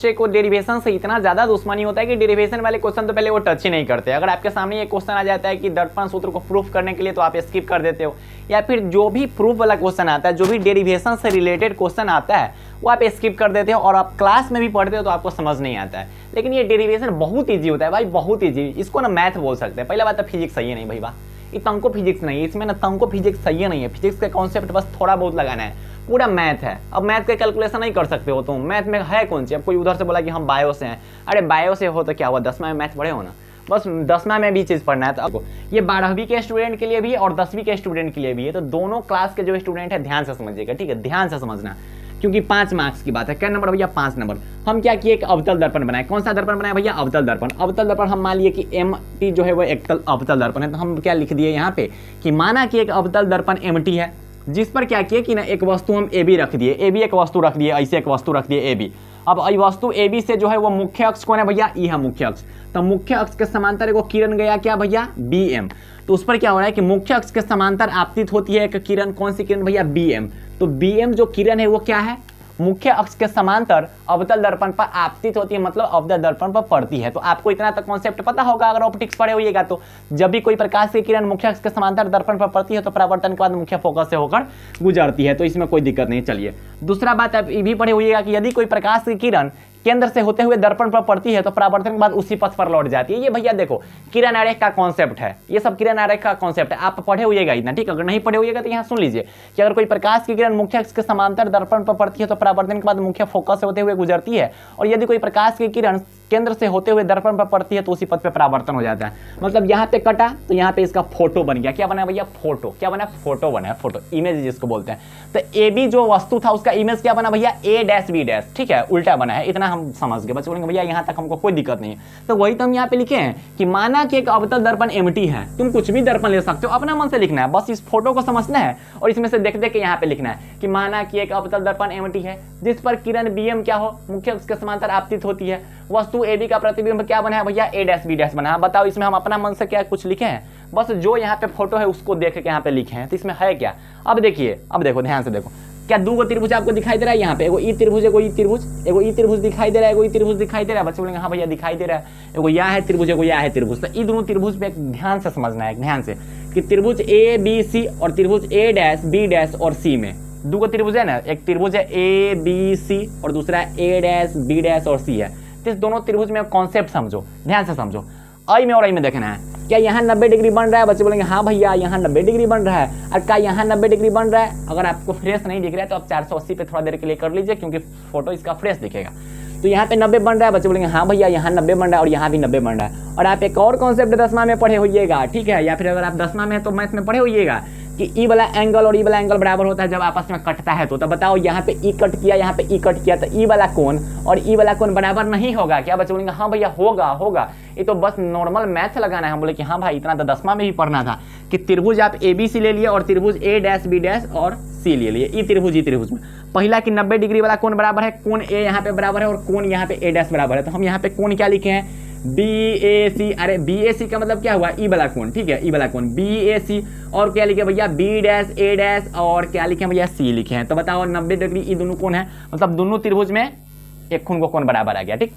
बच्चे को डेरिवेशन से इतना ज़्यादा दुश्मनी होता है कि डेरिवेशन वाले क्वेश्चन तो पहले वो टच ही नहीं करते। अगर आपके सामने ये क्वेश्चन आ जाता है कि दर्पण सूत्र को प्रूफ करने के लिए, तो आप स्किप कर देते हो, या फिर जो भी प्रूफ वाला क्वेश्चन आता है, जो भी डेरिवेशन से रिलेटेड क्वेश्चन आता है, वो आप स्किप कर देते हो और आप क्लास में भी पढ़ते हो तो आपको समझ नहीं आता है। लेकिन ये डेरिवेशन बहुत ईजी होता है भाई, बहुत ईजी। इसको ना मैथ बोल सकते हैं। पहला बात तो फिजिक्स सही है नहीं भाई, ये तंको फिजिक्स नहीं है, इसमें ना तंको फिजिक्स सही नहीं है। फिजिक्स का कॉन्सेप्ट बस थोड़ा बहुत लगाना है, पूरा मैथ है। अब मैथ का कैलकुलेशन नहीं कर सकते हो तुम। मैथ में है कौन सी? अब कोई उधर से बोला कि हम बायो से हैं, अरे बायो से हो तो क्या हुआ, 10वां में मैथ पढ़े हो ना, बस 10वां में भी चीज़ पढ़ना है। तो आपको ये 12वीं के स्टूडेंट के लिए भी और 10वीं के स्टूडेंट के लिए भी है, तो दोनों क्लास के जो स्टूडेंट है ध्यान से समझिएगा, ठीक है, ध्यान से समझना, क्योंकि 5 मार्क्स की बात है। क्या नंबर भैया? 5 नंबर। हम क्या किए, एक अवतल दर्पण बनाए। कौन सा दर्पण बनाए भैया? अवतल दर्पण। अवतल दर्पण हम मान लिए कि MT जो है वो एक अवतल दर्पण है, तो हम क्या लिख दिए यहाँ पे कि माना कि एक अवतल दर्पण MT है, जिस पर क्या किए कि ना एक वस्तु हम AB रख दिए, AB एक वस्तु रख दिए, ऐसे एक वस्तु रख दिए AB। अब वस्तु AB से जो है वो मुख्य अक्ष कौन है भैया? E है मुख्य अक्ष। तो मुख्य अक्ष के समांतर एक किरण गया क्या भैया? BM। तो उस पर क्या हो रहा है कि मुख्य अक्ष के समांतर आपतित होती है एक किरण। कौन सी किरण भैया? BM। तो BM जो किरण है वो क्या है? मुख्य अक्ष के समांतर अवतल दर्पण पर आपतित होती है, मतलब अवतल दर्पण पर पड़ती है। तो आपको इतना तक कॉन्सेप्ट पता होगा अगर ऑप्टिक्स पढ़े होइएगा तो। जब भी कोई प्रकाश की किरण मुख्य अक्ष के समांतर दर्पण पर पड़ती है तो परावर्तन के बाद मुख्य फोकस से होकर गुजरती है, तो इसमें कोई दिक्कत नहीं। चलिए दूसरा बात आप ये भी पढ़े होइएगा कि यदि कोई प्रकाश की किरण केंद्र से होते हुए दर्पण पर पड़ती है तो परावर्तन के बाद उसी पथ पर लौट जाती है। ये भैया देखो किरण आरेख का कॉन्सेप्ट है, ये सब किरण आरेख का कॉन्सेप्ट है। आप पढ़े होइएगा इतना, ठीक। अगर नहीं पढ़े होइएगा तो यहाँ सुन लीजिए कि अगर कोई प्रकाश की किरण मुख्य अक्ष के समांतर दर्पण पर पड़ती है तो परावर्तन के बाद मुख्य फोकस से होते हुए गुजरती है, और यदि कोई प्रकाश की किरण केंद्र से होते हुए दर्पण पर पड़ती है तो उसी पथ पे परावर्तन हो जाता है। मतलब यहाँ पे कटा तो यहाँ पे इसका फोटो बन गया। क्या बना भैया? फोटो। क्या बना? फोटो बना है, फोटो, इमेज जिसको बोलते हैं। तो AB जो वस्तु था उसका इमेज क्या बना भैया? A', ठीक है, उल्टा बना है। इतना हम समझ गए। बच्चे बोलेंगे भैया यहाँ तक हमको कोई दिक्कत नहीं है, तो वही तो हम यहाँ पे लिखे हैं कि माना कि एक अवतल दर्पण MT है। तुम कुछ भी दर्पण ले सकते हो, अपना मन से लिखना है, बस इस फोटो को समझना है और इसमें से देख देख के यहाँ पे लिखना है कि माना कि एक अवतल दर्पण MT है जिस पर किरण BM क्या हो, मुख्य अक्ष के समांतर आपतित होती है। वस्तु AB का प्रतिबिंब क्या बना है भैया? A', बना है। बताओ इसमें हम अपना मन से क्या कुछ लिखे हैं? बस जो यहाँ पे फोटो है उसको देख के यहाँ पे लिखे हैं, तो इसमें है क्या? अब देखिए, अब देखो ध्यान से देखो, क्या दो त्रिभुज आपको दिखाई दे रहा है? यहाँ पे एगो ई त्रिभुज, एगो ई त्रिभुज, एगो ई त्रिभुज दिखाई दे रहा है, एगो ई त्रिभुज दिखाई दे रहा है। बच्चे बोलेंगे हाँ भैया दिखाई दे रहा है, एगो यहाँ है त्रिभुज, एगो यहाँ है त्रिभुज। तो ये दोनों त्रिभुज पे ध्यान से समझना है, ध्यान से, कि त्रिभुज ABC और त्रिभुज A', B' और C में दो त्रिभुज है ना, एक त्रिभुज है ABC और दूसरा है A', B' और C है। तो इस दोनों त्रिभुज में कॉन्सेप्ट समझो, ध्यान से समझो। आई में और आई में देखना है, क्या यहाँ 90 डिग्री बन रहा है? बच्चे बोलेंगे हाँ भैया यहाँ 90 डिग्री बन रहा है। और क्या यहाँ 90 डिग्री बन रहा है? अगर आपको फ्रेश नहीं दिख रहा है तो आप 480 पे थोड़ा देर के लिए कर लीजिए, क्योंकि फोटो इसका फ्रेश दिखेगा। तो यहाँ पे 90 बन रहा है। बच्चे बोलेंगे हाँ भैया यहाँ 90 बन रहा है और यहाँ भी 90 बन रहा है। और आप एक और कॉन्सेप्ट 10वां में पढ़े होइएगा, ठीक है, या फिर अगर आप 10वां में है तो मैथ में पढ़े होइएगा कि ई वाला एंगल और ई वाला एंगल बराबर होता है जब आपस में कटता है। तो बताओ यहाँ पे ई कट किया, यहाँ पे ई कट किया, तो ई वाला कोण और ई वाला कोण बराबर नहीं होगा क्या? बच्चे बोलेंगे हाँ भैया होगा, होगा। ये तो बस नॉर्मल मैथ लगाना है। हम बोले कि हाँ भाई इतना तो 10वां में भी पढ़ना था कि त्रिभुज आप ABC ले लिए और त्रिभुज A', B' और C ले लिए। ई त्रिभुज में पहला कि 90 डिग्री वाला कोण बराबर है, कोण A यहाँ पे बराबर है और कोण यहाँ पे A' बराबर है। तो हम यहाँ पे कोण क्या लिखे हैं? BAC। अरे BAC का मतलब क्या हुआ? ई वाला कोण, ठीक है, ई वाला कोण BAC। और क्या लिखे भैया? B', A' और क्या लिखे भैया? C लिखे हैं। तो बताओ 90 डिग्री ये दोनों कोण है, मतलब दोनों त्रिभुज में एक खून को कोण बराबर आ गया, ठीक।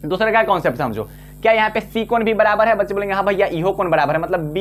दूसरा क्या कॉन्सेप्ट समझो, क्या यहाँ पे C कोण भी बराबर है? बच्चे बोलेंगे हाँ भैया इहो कोण बराबर है, मतलब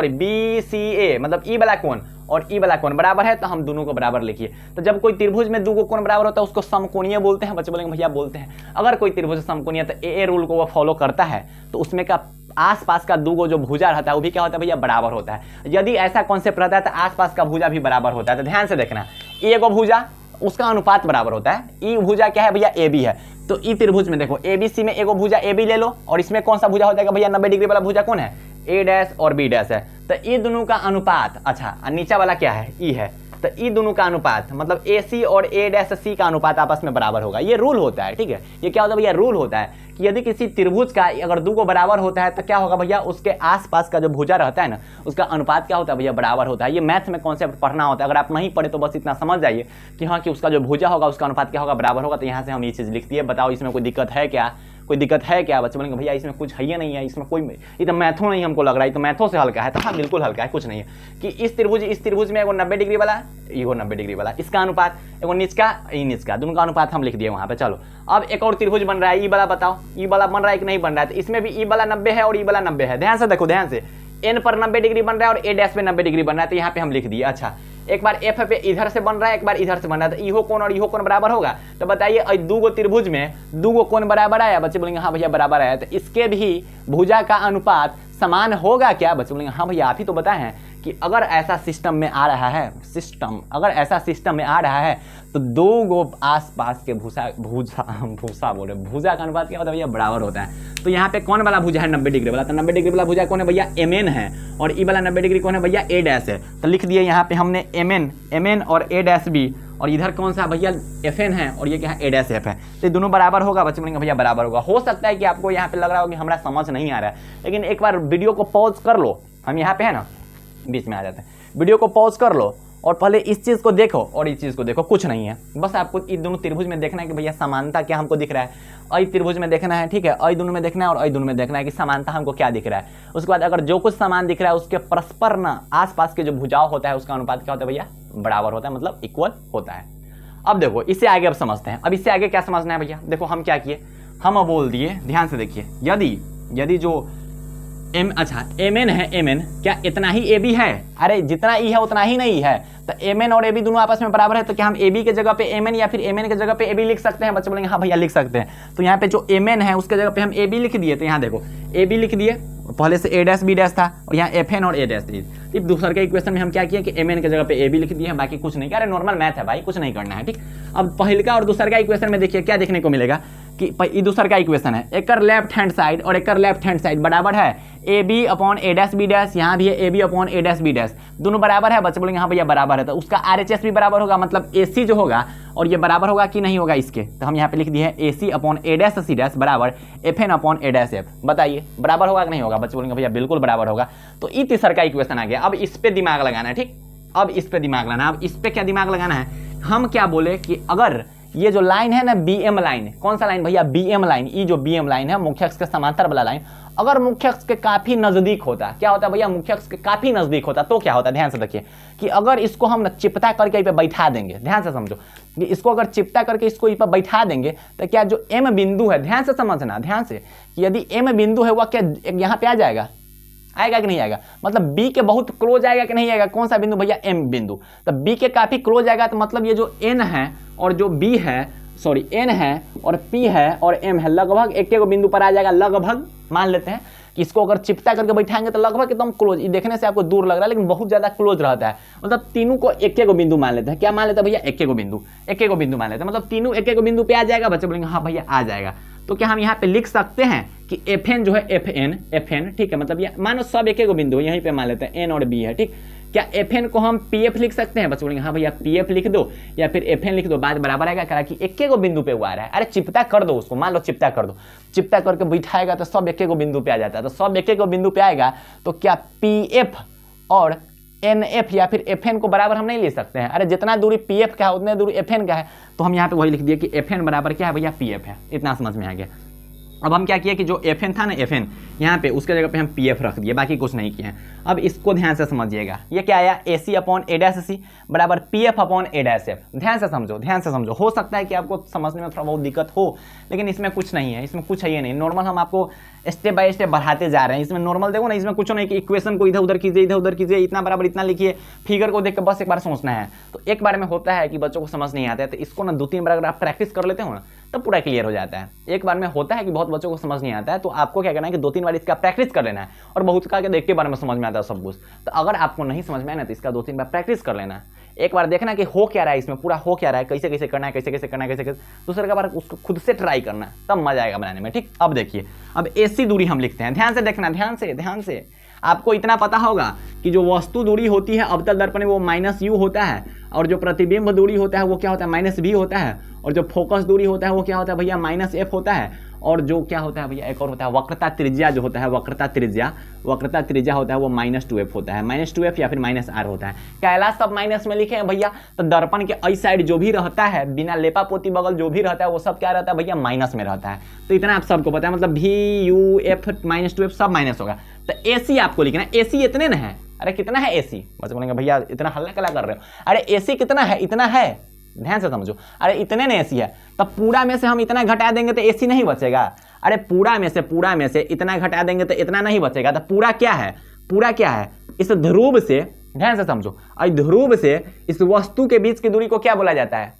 BCA मतलब ई वाला कोण और ई वाला कोण बराबर है, तो हम दोनों को बराबर लिखिए। तो जब कोई त्रिभुज में दो कोण बराबर होता है उसको समकोणीय बोलते हैं। बच्चे बोलेंगे भैया बोलते हैं। अगर कोई त्रिभुज समकोणीय तो ए रूल को वो फॉलो करता है, तो उसमें का आसपास का दो जो भुजा रहता है वो भी क्या होता है भैया? बराबर होता है। यदि ऐसा कॉन्सेप्ट रहता है तो आसपास का भुजा भी बराबर होता है। तो ध्यान से देखना, एगो भुजा उसका अनुपात बराबर होता है। ई भुजा क्या है भैया? AB है। तो ई त्रिभुज में देखो ABC में एगो भुजा AB ले लो और इसमें कौन सा भुजा हो जाएगा भैया? 90 डिग्री वाला भुजा कौन है? A' और B' है। तो ये दोनों का अनुपात, अच्छा नीचा वाला क्या है? E है। तो ये दोनों का अनुपात मतलब AC और A', का अनुपात आपस में बराबर होगा। ये रूल होता है, ठीक है। ये क्या होता है भैया? रूल होता है कि यदि किसी त्रिभुज का अगर दो को बराबर होता है तो क्या होगा भैया? उसके आसपास का जो भुजा रहता है ना उसका अनुपात क्या होता है भैया? बराबर होता है। ये मैथ में कॉन्सेप्ट पढ़ना होता है। अगर आप नहीं पढ़े तो बस इतना समझ जाइए कि हाँ कि उसका जो भुजा होगा उसका अनुपात क्या होगा? बराबर होगा। तो यहाँ से हम ये चीज़ लिख दिए। बताओ इसमें कोई दिक्कत है क्या? कोई दिक्कत है क्या? बच्चे बोलेंगे भैया इसमें कुछ है ही नहीं है, इसमें कोई, ये तो मैथो नहीं हमको लग रहा है, ये तो मैथो से हल्का है। तो हाँ बिल्कुल हल्का है, कुछ नहीं है कि इस त्रिभुज में एगो 90 डिग्री वाला, एगो 90 डिग्री वाला, इसका अनुपात एगो नीच का नीच का, दोनों का अनुपात हम लिख दिए वहाँ पे। चलो अब एक और त्रिभुज बन रहा है, ई वाला बताओ, ई वाला बन रहा है कि नहीं बन रहा है? तो इसमें भी ई वाला 90 है और ई वाला 90 है। ध्यान से देखो, ध्यान से, एन पर 90 डिग्री बन रहा है और ए डैश पे 90 डिग्री बन रहा है, तो यहाँ पे हम लिख दिए। अच्छा एक बार एफ पे इधर से बन रहा है, एक बार इधर से बन रहा है, तो इहो कोण और इहो कोण बराबर होगा। तो बताइए दो गो त्रिभुज में दो गो कोण बराबर आया? बच्चे बोलेंगे हाँ भैया बराबर आया। तो इसके भी भुजा का अनुपात समान होगा क्या? बच्चे बोलेंगे हाँ भैया आप ही तो बताए हैं कि अगर ऐसा सिस्टम में आ रहा है, अगर ऐसा सिस्टम में आ रहा है तो दो गो आसपास के भूजा का अनुपात क्या होता है भैया? बराबर होता है। तो यहाँ पे कौन वाला भुजा है? 90 डिग्री वाला। तो 90 डिग्री वाला भुजा कौन है भैया? एमएन है। और ई वाला 90 डिग्री कौन है भैया? ए डैश है। तो लिख दिए यहाँ पे हमने एमएन और ए डैश बी, और इधर कौन सा भैया? एफएन है, और ये क्या है? ए डैश एफ है। तो दोनों बराबर होगा। बच्चे बोलेंगे भैया बराबर होगा। हो सकता है कि आपको यहाँ पे लग रहा हो कि हमारा समझ नहीं आ रहा है, लेकिन एक बार वीडियो को पॉज कर लो, हम यहाँ पे है ना बीच में आ जाते हैं, वीडियो को पॉज कर लो और पहले इस चीज़ को देखो और इस चीज़ को देखो। कुछ नहीं है, बस आपको इन दोनों त्रिभुज में देखना है कि भैया समानता क्या हमको दिख रहा है। अई त्रिभुज में देखना है, ठीक है, अई दोनों में देखना है और अई दोनों में देखना है कि समानता हमको क्या दिख रहा है। उसके बाद अगर जो कुछ समान दिख रहा है उसके परस्पर ना आसपास के जो भुजाओं होता है उसका अनुपात क्या होता है भैया? बराबर होता है, मतलब इक्वल होता है। अब देखो इससे आगे अब समझते हैं। अब इससे आगे क्या समझना है भैया? देखो हम क्या किए, हम बोल दिए, ध्यान से देखिए, यदि जो एम एन है, एम एन क्या इतना ही ए बी है? अरे जितना ई है उतना ही नहीं है। तो एम एन और ए बी दोनों आपस में बराबर है, तो क्या हम ए बी के जगह पे एम एन या फिर एम एन के जगह पे ए बी लिख सकते हैं? बच्चे बोलेंगे हाँ भैया लिख सकते हैं। तो यहाँ पे जो एम एन है उसके जगह पे हम ए बी लिख दिए। तो यहाँ देखो ए बी लिख दिए, पहले से ए डैश बी डैश था और यहाँ एफ एन और ए डैश थी। इस दूसरे के इक्वेशन में हम क्या किए कि एम एन के जगह पे ए बी लिख दिए हैं, बाकी कुछ नहीं। अरे नॉर्मल मैथ है भाई, कुछ नहीं करना है, ठीक। अब पहले का और दूसरे का इक्वेशन में देखिए क्या देखने को मिलेगा कि दूसरा का इक्वेशन है, एक लेफ्ट हैंड साइड और एक लेफ्ट हैंड साइड बराबर है A B upon A dash B dash, यहाँ भी है A B upon A dash B dash, दोनों बराबर है। बच्चे बोलेंगे हाँ भैया बराबर है, तो उसका RHS भी बराबर होगा, मतलब AC जो होगा, और ये बराबर होगा कि नहीं होगा इसके। तो हम यहाँ पे लिख दिए हैं AC upon A dash C dash बराबर FN upon A dash F. बताइए बराबर होगा कि नहीं होगा? बच्चे बोलेंगे भैया बिल्कुल बराबर होगा। तो ई तीसरा का इक्वेशन आ गया। अब इस पे दिमाग लगाना है, ठीक। अब इस पे दिमाग लगाना है। अब इस पे क्या दिमाग लगाना है? हम क्या बोले कि अगर ये जो लाइन है ना BM लाइन, कौन सा लाइन भैया? BM line. ये जो BM लाइन है मुख्य अक्ष के समांतर वाला लाइन, अगर मुख्य अक्ष के काफी नजदीक होता, क्या होता है भैया? मुख्य अक्ष के काफी नजदीक होता तो क्या होता? ध्यान से देखिए कि अगर इसको हम चिपटा करके इस पे बैठा देंगे, ध्यान से समझो कि इसको अगर चिपटा करके इसको इस पे बैठा देंगे तो क्या जो M बिंदु है, ध्यान से समझना, ध्यान से, कि यदि M बिंदु है वह क्या यहाँ पे आ जाएगा? आएगा कि नहीं आएगा? मतलब B के बहुत क्लोज आएगा कि नहीं आएगा? कौन सा बिंदु भैया? M बिंदु। तो B के काफी क्लोज आएगा, तो मतलब ये जो N है और जो B है, सॉरी N है और P है और M है, लगभग एक एक बिंदु पर आ जाएगा। लगभग मान लेते हैं कि इसको अगर चिपटा करके बैठाएंगे तो लगभग एकदम क्लोज, ये देखने से आपको दूर लग रहा है लेकिन बहुत ज्यादा क्लोज रहता है। मतलब तीनों को एक एक बिंदु मान लेते हैं। क्या मान लेते हैं भैया? एक एक बिंदु मान लेते हैं, मतलब तीनों एक एक बिंदु पे आ जाएगा। बच्चे बोलेंगे हाँ भैया आ जाएगा। तो क्या हम यहाँ पे लिख सकते हैं कि FN जो है FN, ठीक है, मतलब ये मानो सब एक एक बिंदु यहीं पे मान लेते हैं, N और B है, ठीक। क्या FN को हम PF लिख सकते हैं? बच्चे बोलेंगे हाँ भैया PF लिख दो या फिर FN लिख दो, बात बराबर आएगा। करा कि एक एक बिंदु पे वो आ रहा है। अरे चिपटा कर दो उसको, मान लो चिपटा कर दो, चिपटा करके बैठाएगा तो सब एक एक बिंदु पे आ जाता है। तो सब एक एक बिंदु पे आएगा तो क्या PF और NF या फिर FN को बराबर हम नहीं ले सकते हैं? अरे जितना दूरी PF का है उतने दूरी FN का है। तो हम यहाँ पे वही लिख दिए कि FN बराबर क्या है भैया? PF है। इतना समझ में आ गया। अब हम क्या किए कि जो FN था ना, FN यहाँ पे उसके जगह पे हम PF रख दिए, बाकी कुछ नहीं किए। अब इसको ध्यान से समझिएगा, ये क्या आया? AC upon A dash C बराबर PF upon A dash F. ध्यान से समझो, ध्यान से समझो। हो सकता है कि आपको समझने में थोड़ा बहुत दिक्कत हो, लेकिन इसमें कुछ नहीं है, इसमें कुछ है ही नहीं। नॉर्मल हम आपको स्टेप बाय स्टेप बढ़ाते जा रहे हैं। इसमें नॉर्मल देखो ना, इसमें कुछ नहीं कि इक्वेशन को इधर उधर कीजिए, इधर उधर कीजिए, इतना बराबर इतना लिखिए, फिगर को देख के बस एक बार सोचना है। तो एक बार में होता है कि बच्चों को समझ नहीं आता है, तो इसको ना 2-3 बार अगर आप प्रैक्टिस कर लेते हो ना तो पूरा क्लियर हो जाता है। एक बार में होता है कि बहुत बच्चों को समझ नहीं आता है, तो आपको क्या करना है कि 2-3 बार इसका प्रैक्टिस कर लेना है, और बहुत का देख के बारे में समझ में आता है सब कुछ। तो अगर आपको नहीं समझ में आए ना तो इसका 2-3 बार प्रैक्टिस कर लेना है। एक बार देखना कि हो क्या रहा है इसमें, पूरा हो क्या रहा है, कैसे कैसे करना है, कैसे कैसे करना है, कैसे कैसे, दूसरे का बार उसको खुद से ट्राई करना है, तब मजा आएगा बनाने में, ठीक। अब देखिए, अब AC दूरी हम लिखते हैं, ध्यान से देखना, ध्यान से। आपको इतना पता होगा कि जो वस्तु दूरी होती है अवतल दर्पण में वो -u होता है, और जो प्रतिबिंब दूरी होता है वो क्या होता है? -v होता है, और जो फोकस दूरी होता है वो क्या होता है भैया? -f होता है, और जो क्या होता है भैया एक और होता है वक्रता त्रिज्या, जो होता है वक्रता त्रिज्या होता है वो -2f होता है, -2f या फिर -r होता है। कैलाश सब माइनस में लिखे हैं भैया, तो दर्पण के इस साइड जो भी रहता है बिना लेपा पोती बगल जो भी रहता है वो सब क्या रहता है भैया माइनस में रहता है। तो इतना आप सबको पता है, मतलब VUF -2f सब माइनस होगा। तो AC आपको लिखना है, AC इतने न है, अरे कितना है AC, बच्चे बोलेंगे भैया इतना हल्ला कला कर रहे हो, अरे AC कितना है, इतना है, ध्यान से समझो, अरे इतने ने AC है, तब पूरा में से हम इतना घटा देंगे तो AC नहीं बचेगा, अरे पूरा में से इतना घटा देंगे तो इतना नहीं बचेगा। तो पूरा क्या है, पूरा क्या है, इस ध्रुव से, ध्यान से समझो, ध्रुव से इस वस्तु के बीच की दूरी को क्या बोला जाता है,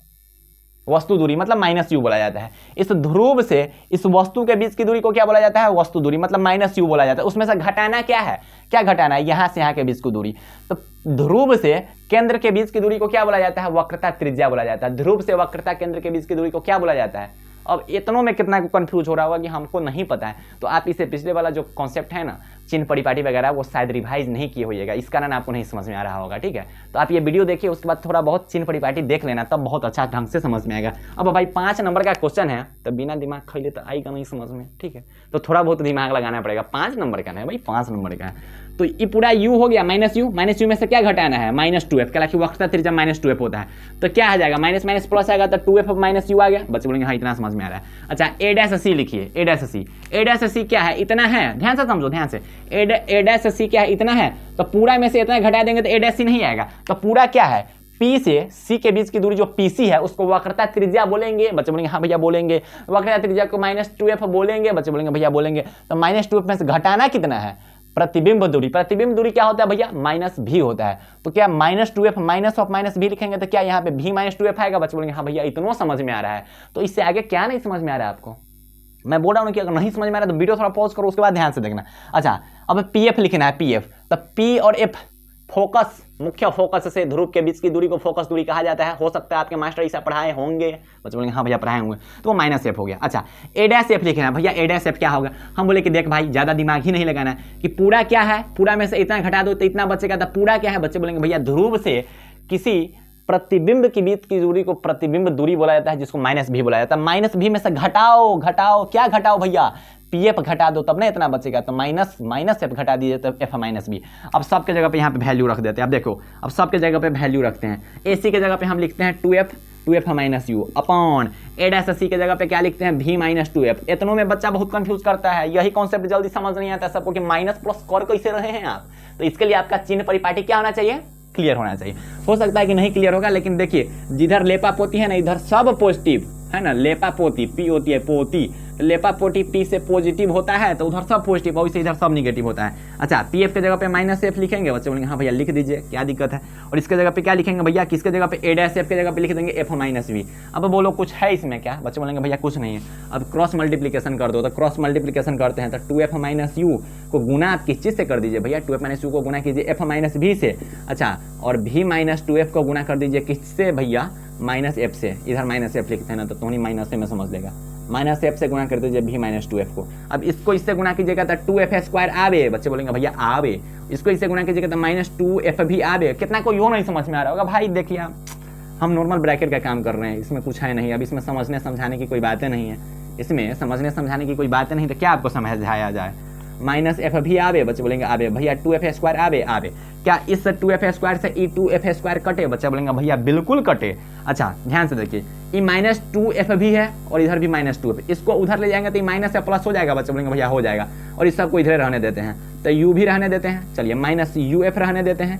वस्तु दूरी मतलब -u बोला जाता है। इस ध्रुव से इस वस्तु के बीच की दूरी को क्या बोला जाता है, वस्तु दूरी मतलब -u बोला जाता है। उसमें से घटाना क्या है, क्या घटाना है, यहाँ से यहाँ के बीच की दूरी। तो ध्रुव से केंद्र के बीच की दूरी को क्या बोला जाता है, वक्रता त्रिज्या बोला जाता है। ध्रुव से वक्रता केंद्र के बीच की दूरी को क्या बोला जाता है। अब इतनों में कितना को कंफ्यूज हो रहा होगा कि हमको नहीं पता है, तो आप इसे पिछले वाला जो कॉन्सेप्ट है ना चिन्ह परिपाटी वगैरह वो शायद रिवाइज नहीं किए होइएगा, इस कारण आपको नहीं समझ में आ रहा होगा, ठीक है। तो आप ये वीडियो देखिए, उसके बाद थोड़ा बहुत चिन्ह परिपाटी देख लेना, तब बहुत अच्छा ढंग से समझ में आएगा। अब भाई 5 नंबर का क्वेश्चन है, तो बिना दिमाग खैले तो आएगा नहीं समझ में, ठीक है। तो थोड़ा बहुत दिमाग लगाना पड़ेगा, 5 नंबर का नहीं भाई, 5 नंबर का है। तो ये पूरा u हो गया, -u में से क्या घटाना है, -2f, क्या वक्रता त्रिज्या -2f होता है। तो क्या आ जाएगा, माइनस माइनस प्लस आएगा तो 2f -u आ गया। बच्चे बोलेंगे हाँ इतना समझ में आ रहा है। अच्छा a' लिखिए, a' क्या है, इतना है, ध्यान से समझो, ध्यान से, a' क्या है, इतना है। तो पूरा में से इतना घटा देंगे तो a' नहीं आएगा। तो पूरा क्या है, P से C के बीच की दूरी जो PC है उसको वक्रता त्रिज्या बोलेंगे। बच्चे बोलेंगे हाँ भैया बोलेंगे। वक्रता त्रिज्या को -2f बोलेंगे। बच्चे बोलेंगे भैया बोलेंगे। तो -2f में से घटाना कितना है, प्रतिबिंब दूरी। प्रतिबिंब दूरी क्या होता है भैया, -v होता है। तो क्या -2f -v लिखेंगे तो क्या यहाँ पे v -2f आएगा। बच्चे बोलेंगे हाँ भैया इतना समझ में आ रहा है। तो इससे आगे क्या नहीं समझ में आ रहा है आपको, मैं बोल रहा हूँ कि अगर नहीं समझ में आ रहा है तो वीडियो थोड़ा पॉज करो, उसके बाद ध्यान से देखना। अच्छा अब PF लिखना है, PF। तो P और F फोकस, मुख्य फोकस से ध्रुव के बीच की दूरी को फोकस दूरी कहा जाता है। हो सकता है आपके मास्टर ऐसा पढ़ाए होंगे। बच्चे बोलेंगे हाँ भैया पढ़ाए होंगे, तो वो -f हो गया। अच्छा a' लिखना है भैया, a' क्या होगा। हम बोले कि देख भाई ज़्यादा दिमाग ही नहीं लगाना है कि पूरा क्या है, पूरा में से इतना घटा दो तो इतना बचेगा। तो पूरा क्या है, बच्चे बोलेंगे भैया ध्रुव से किसी प्रतिबिंब के बीच की दूरी को प्रतिबिंब दूरी बोला जाता है, जिसको -v बोला जाता है। -v में से घटाओ, क्या घटाओ भैया, PF घटा दो तब ना इतना बचेगा। तो -f घटा दीजिए तो f -v। अब सब के जगह पे यहाँ पे वैल्यू रख देते हैं। अब देखो, अब सब के जगह पे वैल्यू रखते हैं। AC के जगह पे हम लिखते हैं 2f -u अपॉन a' के जगह पे क्या लिखते हैं, v -2f। इतनों में बच्चा बहुत कंफ्यूज करता है, यही कॉन्सेप्ट जल्दी समझ नहीं आता सबको कि माइनस प्लस कर कैसे रहे हैं आप। तो इसके लिए आपका चिन्ह परिपाटी क्या होना चाहिए, क्लियर होना चाहिए। हो सकता है कि नहीं क्लियर होगा, लेकिन देखिए जिधर लेपा पोती है ना इधर सब पॉजिटिव है ना। लेपा पोती P होती है पोती, तो लेपा पोती P से पॉजिटिव होता है तो उधर सब पॉजिटिव, और इधर सब निगेटिव होता है। अच्छा PF के जगह पे -f लिखेंगे। बच्चे बोलेंगे हाँ भैया लिख दीजिए, क्या दिक्कत है। और इसके जगह पे क्या लिखेंगे भैया, किसके जगह पे, a' के जगह पे लिख देंगे f -v। अब बोलो कुछ है इसमें क्या, बच्चे बोलेंगे भैया कुछ नहीं है। अब क्रॉस मल्टीप्लिकेशन कर दो, तो क्रॉस मल्टीप्लिकेशन करते हैं तो 2f -u को गुना आप किस चीज़ से कर दीजिए भैया, 2f -u को गुना कीजिए f -v से। अच्छा और v -2f को गुना कर दीजिए किससे भैया, -f से। इधर -f लिखते हैं ना तो नहीं माइनस में समझ लेगा, -f से गुना कर दीजिए v -2f को। अब इसको इससे गुना कीजिएगा तो 2f² आवे। बच्चे बोलेंगे भैया आवे। इसको इससे गुना कीजिएगा तो -2f भी आवे। कितना को यो नहीं समझ में आ रहा होगा भाई। देखिए हम नॉर्मल ब्रैकेट का काम कर रहे हैं, इसमें कुछ है नहीं। अब इसमें समझने समझाने की कोई बातें नहीं है, इसमें समझने समझाने की कोई बातें नहीं। तो क्या आपको समझाया जाए, -f भी आवे। बच्चे बोलेंगे आवे भैया, 2f² आवे। क्या इस 2f² से ई 2f² कटे। बच्चा बोलेंगे भैया बिल्कुल कटे। अच्छा ध्यान से देखिए, ई -2f भी है और इधर भी -2f, इसको उधर ले जाएंगे तो ई माइनस से प्लस हो जाएगा। बच्चे बोलेंगे भैया हो जाएगा। और इस सबको इधर रहने देते हैं, तो u भी रहने देते हैं। चलिए -uf रहने देते हैं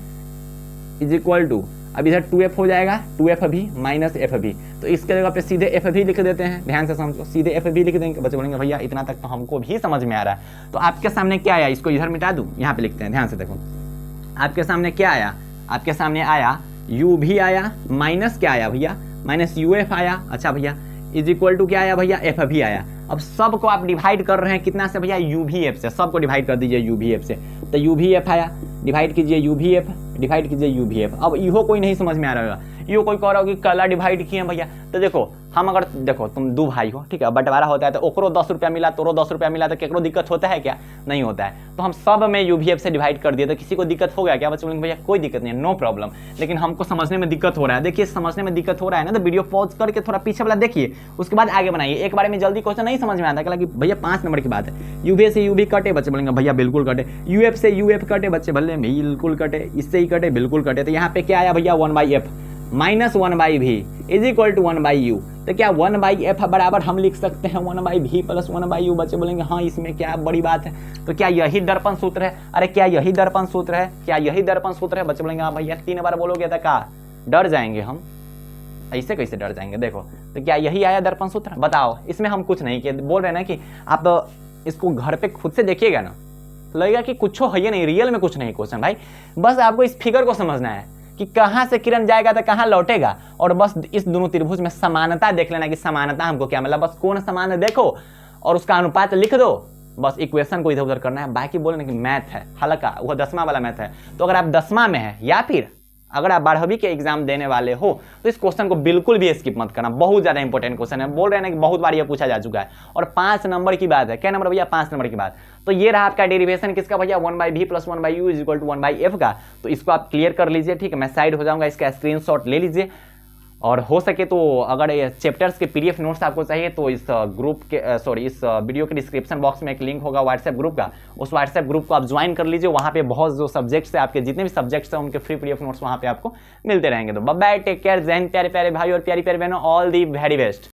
इज इक्वल टू, अब इधर 2f हो जाएगा, 2f भी -f भी। तो इसके जगह पे सीधे f भी लिख देते हैं। ध्यान से समझो, सीधे f भी लिख देंगे। बच्चे बोलेंगे भैया इतना तक तो हमको भी समझ में आ रहा है। तो आपके सामने क्या आया, इसको इधर मिटा दूं, यहाँ पे लिखते हैं। ध्यान से देखो, आपके सामने क्या आया, आपके सामने आया u भी आया, माइनस क्या आया भैया, -uf आया। अच्छा भैया इज इक्वल टू क्या आया भैया, f भी आया। अब सबको आप डिवाइड कर रहे हैं कितना से भैया, UVF से। सबको डिवाइड कर दीजिए UVF से, तो UVF आया, डिवाइड कीजिए UVF, डिवाइड कीजिए UVF। अब इहो कोई नहीं समझ में आ रहा होगा, ये कोई कह रहा हो कि कला डिवाइड किए भैया, तो देखो हम अगर देखो तुम दो भाई हो, ठीक है, बंटवारा होता है तो ओकरो 10 रुपया मिला, तोरो 10 रुपया मिला, तो केकरो दिक्कत होता है क्या? नहीं होता है। तो हम सब में यूवीएफ से डिवाइड कर दिए, तो किसी को दिक्कत हो गया क्या? बच्चे बोलेंगे भैया कोई दिक्कत नहीं है, नो प्रॉब्लम, लेकिन हमको समझने में दिक्कत हो रहा है। देखिए समझने में दिक्कत हो रहा है ना, तो वीडियो पॉज करके थोड़ा पीछे वाला देखिए, उसके बाद आगे बनाइए। एक बार में जल्दी क्वेश्चन नहीं समझ में आता कि भैया 5 नंबर की बात है, यूवी से यूवी कटे, बच्चे बोलेंगे भैया बिल्कुल कटे, यूएफ से यूएफ कटे, बच्चे भले बिल्कुल कटे, इससे ही कटे, बिल्कुल कटे। तो यहाँ पे क्या आया भैया 1/f minus 1/v is equal to 1/u। तो क्या 1/f बराबर हम लिख सकते हैं 1/v प्लस 1/u? बच्चे बोलेंगे हाँ इसमें क्या बड़ी बात है, तो क्या यही दर्पण सूत्र है? अरे क्या यही दर्पण सूत्र है? क्या यही दर्पण सूत्र है? बच्चे बोलेंगे हाँ भैया 3 बार बोलोगे तो क्या डर जाएंगे हम? ऐसे कैसे डर जाएंगे? देखो तो क्या यही आया दर्पण सूत्र? बताओ, इसमें हम कुछ नहीं किए, बोल रहे हैं ना कि आप इसको घर पे खुद से देखिएगा ना, लगेगा कि कुछ है नहीं, रियल में कुछ नहीं क्वेश्चन भाई। बस आपको इस फिगर को समझना है कि कहां से किरण जाएगा तो कहां लौटेगा, और बस इस दोनों त्रिभुज में समानता देख लेना कि समानता हमको क्या मतलब, बस कौन समान है देखो और उसका अनुपात लिख दो, बस इक्वेशन को इधर उधर करना है। बाकी बोलने की मैथ है हल्का, वो 10वां वाला मैथ है। तो अगर आप 10वां में है या फिर अगर आप 12वीं के एग्जाम देने वाले हो तो इस क्वेश्चन को बिल्कुल भी स्किप मत करना, बहुत ज्यादा इंपॉर्टेंट क्वेश्चन है। बोल रहे हैं ना कि बहुत बार ये पूछा जा चुका है, और 5 नंबर की बात है। क्या नंबर भैया? 5 नंबर की बात। तो ये रहा आपका डेरिवेशन किसका भैया? 1/v plus 1/u is equal to 1/f का। तो इसको आप क्लियर कर लीजिए, ठीक है, मैं साइड हो जाऊंगा, इसका स्क्रीनशॉट ले लीजिए। और हो सके तो अगर ये चैप्टर्स के पीडीएफ नोट्स आपको चाहिए तो इस ग्रुप के इस वीडियो के डिस्क्रिप्शन बॉक्स में एक लिंक होगा व्हाट्सएप ग्रुप का, उस व्हाट्सएप ग्रुप को आप ज्वाइन कर लीजिए। वहाँ पे बहुत जो सब्जेक्ट्स है, आपके जितने भी सब्जेक्ट्स हैं उनके फ्री पीडीएफ नोट्स वहाँ पे आपको मिलते रहेंगे। तो बाय बाय, टेक केयर, जय हिंद प्यारे प्यारे भाई और प्यारी प्यारी बहनों, ऑल दी वेरी बेस्ट।